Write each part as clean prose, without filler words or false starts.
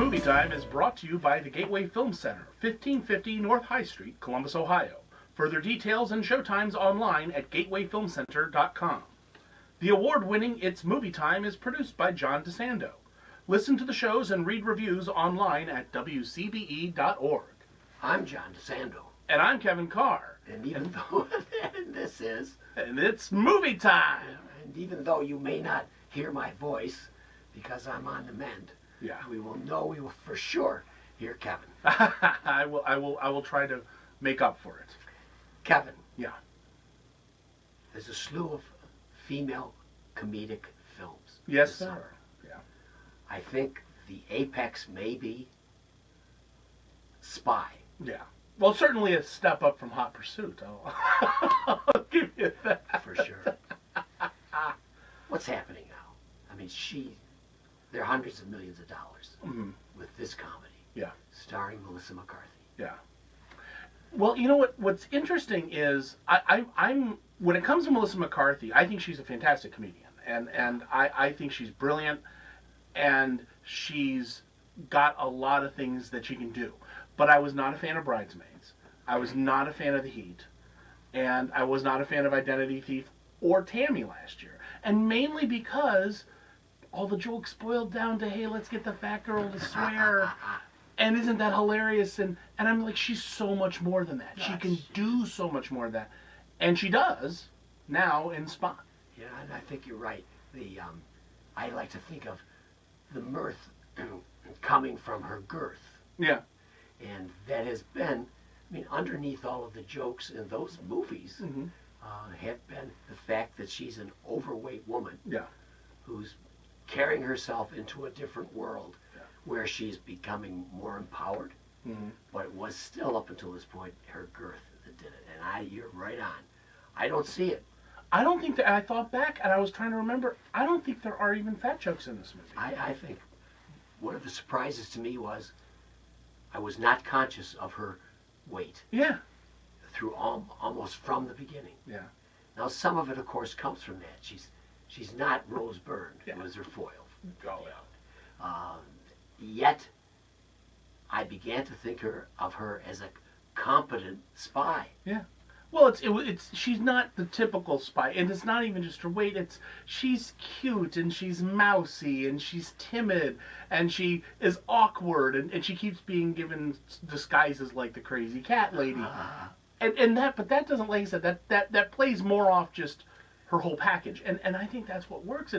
Movie Time is brought to you by the Gateway Film Center, 1550 North High Street, Columbus, Ohio. Further details and showtimes online at gatewayfilmcenter.com. The award-winning It's Movie Time is produced by John DeSando. Listen to the shows and read reviews online at WCBE.org. I'm John DeSando. And I'm Kevin Carr. And even though this is... And it's Movie Time! And even though you may not hear my voice, because I'm on the mend, yeah, we will for sure hear Kevin. I will try to make up for it. Kevin. Yeah. There's a slew of female comedic films. Yes, sir. Yeah. I think the apex may be Spy. Yeah. Well, certainly a step up from Hot Pursuit. I'll give you that. For sure. What's happening now? I mean, there are hundreds of millions of dollars with this comedy. Yeah. Starring Melissa McCarthy. Yeah. Well, you know what's interesting is I'm when it comes to Melissa McCarthy, I think she's a fantastic comedian, and I think she's brilliant, and she's got a lot of things that she can do. But I was not a fan of Bridesmaids. I was not a fan of The Heat, and I was not a fan of Identity Thief or Tammy last year, and mainly because all the jokes boiled down to, hey, let's get the fat girl to swear. And isn't that hilarious? And I'm like, she's so much more than that. She can do so much more than that. And she does now in Spy. Yeah, and I think you're right. I like to think of the mirth coming from her girth. Yeah. And that has been, I mean, underneath all of the jokes in those movies have been the fact that she's an overweight woman. Yeah. Who's carrying herself into a different world where she's becoming more empowered. But it was still, up until this point, her girth that did it. And you're right on. I don't see it. I don't think that, I thought back and I was trying to remember, I don't think there are even fat jokes in this movie. I think one of the surprises to me was I was not conscious of her weight. Yeah. Through almost from the beginning. Yeah. Now some of it, of course, comes from that. She's not Rose Byrne, who was her foil. Oh, yeah. Yet, I began to think of her as a competent spy. Yeah. Well, she's not the typical spy, and it's not even just her weight. She's cute, and she's mousy, and she's timid, and she is awkward, and she keeps being given disguises like the crazy cat lady. But that doesn't, like I said, that plays more off just her whole package, and I think that's what works.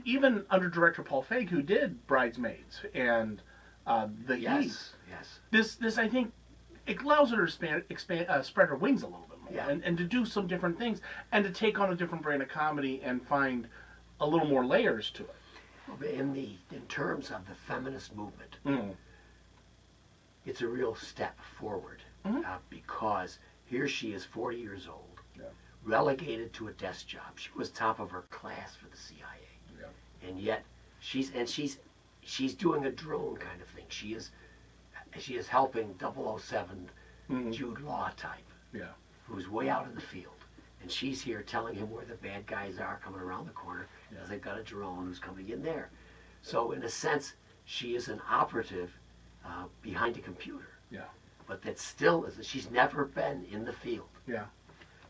Even under director Paul Feig, who did Bridesmaids and The Heat, this I think it allows her to spread her wings a little bit more, and to do some different things, and to take on a different brand of comedy and find a little more layers to it. In terms of the feminist movement, it's a real step forward because here she is, 40 years old. Relegated to a desk job. She was top of her class for the CIA, and yet she's doing a drone kind of thing. She is helping 007 Jude Law type, who's way out in the field, and she's here telling him where the bad guys are coming around the corner because they've got a drone who's coming in there. So in a sense, she is an operative behind a computer. Yeah. But that still is. She's never been in the field. Yeah.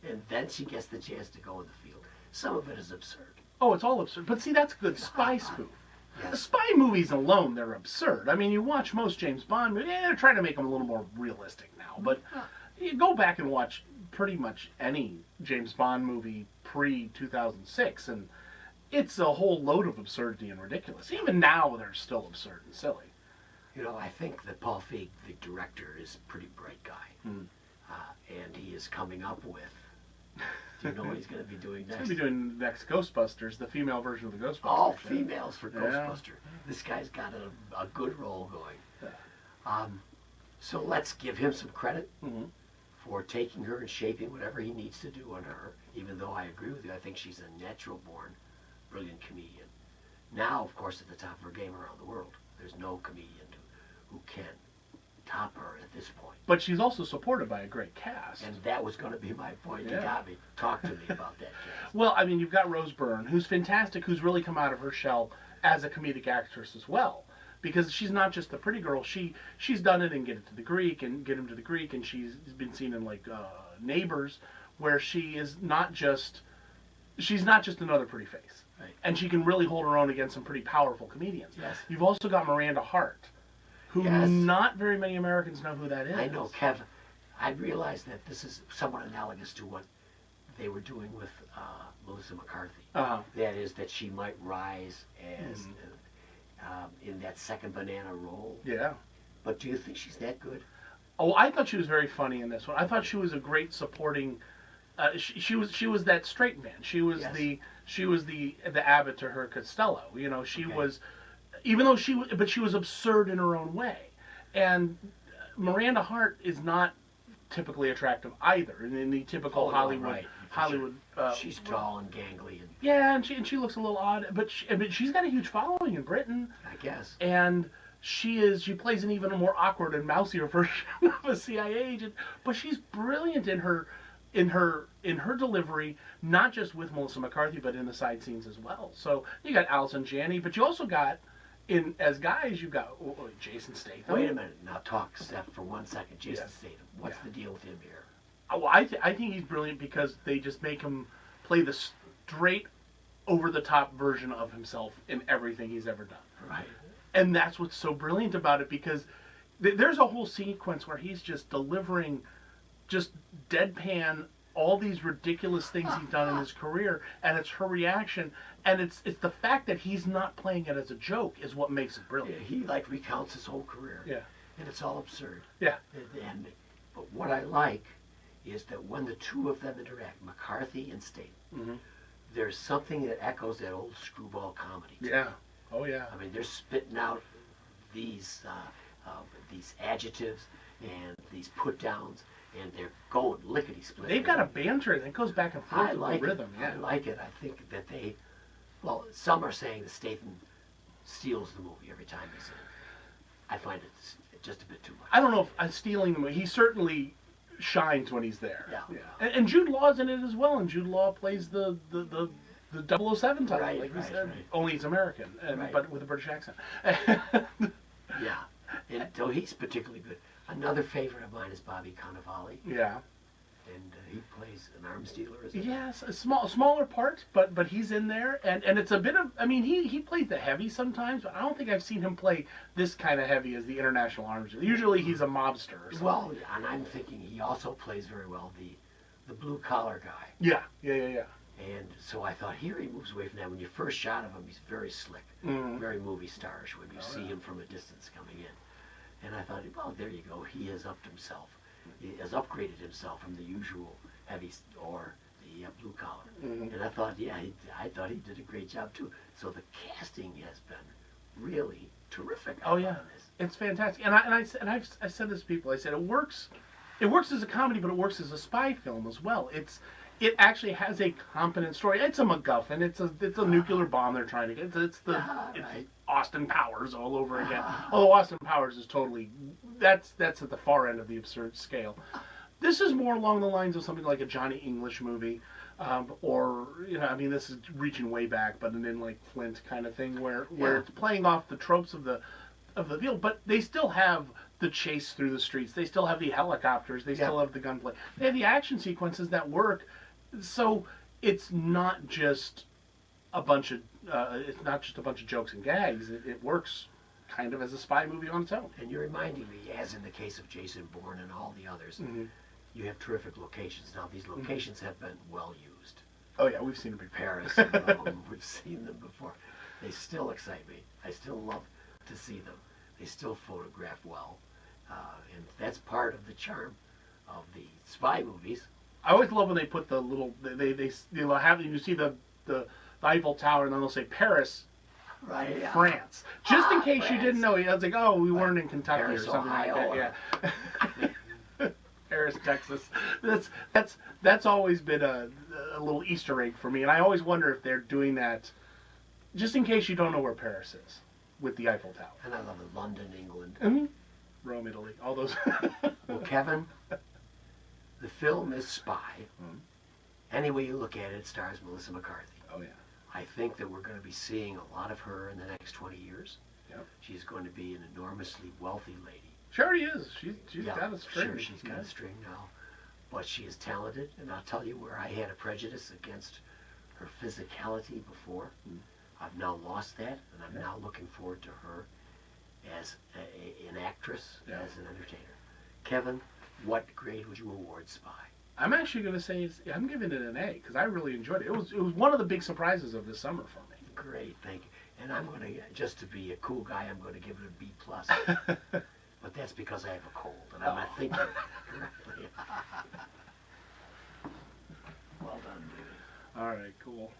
And then she gets the chance to go in the field. Some of it is absurd. Oh, it's all absurd. But see, that's a good spy spoof. The spy movies alone, they're absurd. I mean, you watch most James Bond movies, they're trying to make them a little more realistic now. But you go back and watch pretty much any James Bond movie pre-2006, and it's a whole load of absurdity and ridiculous. Even now, they're still absurd and silly. You know, I think that Paul Feig, the director, is a pretty bright guy. And he is coming up with... Do you know what he's going to be doing next? He's going to be doing next Ghostbusters, the female version of the Ghostbusters. All females for Ghostbuster. This guy's got a good role going. So let's give him some credit for taking her and shaping whatever he needs to do on her, even though I agree with you. I think she's a natural-born, brilliant comedian. Now, of course, at the top of her game around the world, there's no comedian who can top her at this point. But she's also supported by a great cast. And that was going to be my point. You got me. Talk to me about that cast. Well, I mean, you've got Rose Byrne, who's fantastic, who's really come out of her shell as a comedic actress as well. because she's not just the pretty girl. She's done it in Get It to the Greek and Get Him to the Greek, and she's been seen in like Neighbors, where she's not just another pretty face, Right. and she can really hold her own against some pretty powerful comedians. Yes. You've also got Miranda Hart, who Yes. not very many Americans know who that is. I know, Kevin. I realize that this is somewhat analogous to what they were doing with Melissa McCarthy. Uh-huh. That is, that she might rise as in that second banana role. Yeah. But do you think she's that good? Oh, I thought she was very funny in this one. I thought she was a great supporting. She was that straight man. She was Yes. the Abbott to her Costello. You know, she Okay. was, even though she was absurd in her own way. And Miranda Hart is not typically attractive either, in the typical Oh, no, Hollywood right. Hollywood. She's tall and gangly, and Yeah, and she looks a little odd, but she's got a huge following in Britain, I guess. and she plays an even more awkward and mousier version of a CIA agent, but she's brilliant in her delivery, not just with Melissa McCarthy, but in the side scenes as well. So you got Allison Janney, but you also got as guys, you got Jason Statham. Wait a minute. Now talk, Steph, for 1 second. Jason Yes. Statham. What's Yeah. the deal with him here? Well, I think he's brilliant because they just make him play the straight, over-the-top version of himself in everything he's ever done. Right. And that's what's so brilliant about it, because there's a whole sequence where he's just delivering just deadpan all these ridiculous things he's done in his career, and it's her reaction, and it's the fact that he's not playing it as a joke is what makes it Yeah, brilliant. he like recounts his whole career. Yeah. And it's all absurd. Yeah. But what I like is that when the two of them interact, McCarthy and Statham, Mm-hmm. there's something that echoes that old screwball comedy. Yeah. Oh yeah. I mean, they're spitting out these adjectives and these put downs, and they're going lickety split. They've got a banter that goes back and forth I with like the rhythm. it. Yeah. I like it. I think that some are saying that Statham steals the movie every time he's in it. I find it just a bit too much. I don't know if I'm stealing the movie. He certainly shines when he's there. Yeah. And Jude Law's in it as well, and Jude Law plays the 007 type, Right, like we right, said. right. Only he's American, Right. but with a British accent. Yeah, and so he's particularly good. Another favorite of mine is Bobby Cannavale, Yeah. and he plays an arms dealer. Isn't Yes, a smaller part, but he's in there, and it's a bit of. I mean, he plays the heavy sometimes, but I don't think I've seen him play this kind of heavy as the international arms dealer. Usually he's a mobster or something. Well, and I'm thinking he also plays very well the blue collar guy. Yeah. And so I thought, here he moves away from that. When you first shot of him, he's very slick, Mhm. very movie starish when you see him from a distance coming in. And I thought, well, there you go. He has upped himself. He has upgraded himself from the usual heavy or the blue collar. Mhm. And I thought, I thought he did a great job too. So the casting has been really terrific. Oh yeah, on this. it's fantastic. And I've said this to people. I said it works as a comedy, but it works as a spy film as well. It actually has a competent story. It's a MacGuffin. It's a nuclear bomb they're trying to get. It's Right. Austin Powers all over again. Although Austin Powers is totally that's at the far end of the absurd scale. This is more along the lines of something like a Johnny English movie, or I mean, this is reaching way back, but then like Flint kind of thing, where it's playing off the tropes of the field, but they still have the chase through the streets. They still have the helicopters. They still have the gunplay. They have the action sequences that work. So it's not just a bunch of jokes and gags. It works kind of as a spy movie on its own. And you're reminding me, as in the case of Jason Bourne and all the others, you have terrific locations. Now, these locations have been well used. Oh yeah, we've seen it before. Paris and Rome, we've seen them before. They still excite me. I still love to see them. They still photograph well. And that's part of the charm of the spy movies. I always love when they put the little they'll have you see the Eiffel Tower, and then they'll say Paris, Right, yeah. France, just in case you France. didn't know. I was like, oh, we weren't in Kentucky Paris, or something Ohio, like that. Yeah. Paris, Texas. That's always been a little Easter egg for me, and I always wonder if they're doing that just in case you don't know where Paris is with the Eiffel Tower. And I love it. London, England. Mm-hmm. Rome, Italy, all those. Well, Kevin, the film is spy. Any way you look at it, it stars Melissa McCarthy. Oh yeah. I think that we're going to be seeing a lot of her in the next 20 years. Yep. She's going to be an enormously wealthy lady. She already is. She's Yeah, got a string. sure, she's got a string now. But she is talented, and I'll tell you where I had a prejudice against her physicality before. I've now lost that, and I'm now looking forward to her as an actress, as an entertainer. Kevin, what grade would you award Spy? I'm actually going to say I'm giving it an A because I really enjoyed it. It was one of the big surprises of this summer for me. Great, thank you. And I'm going to, just to be a cool guy, I'm going to give it a B+. But that's because I have a cold, and I'm not thinking correctly. Well done, David. All right, cool.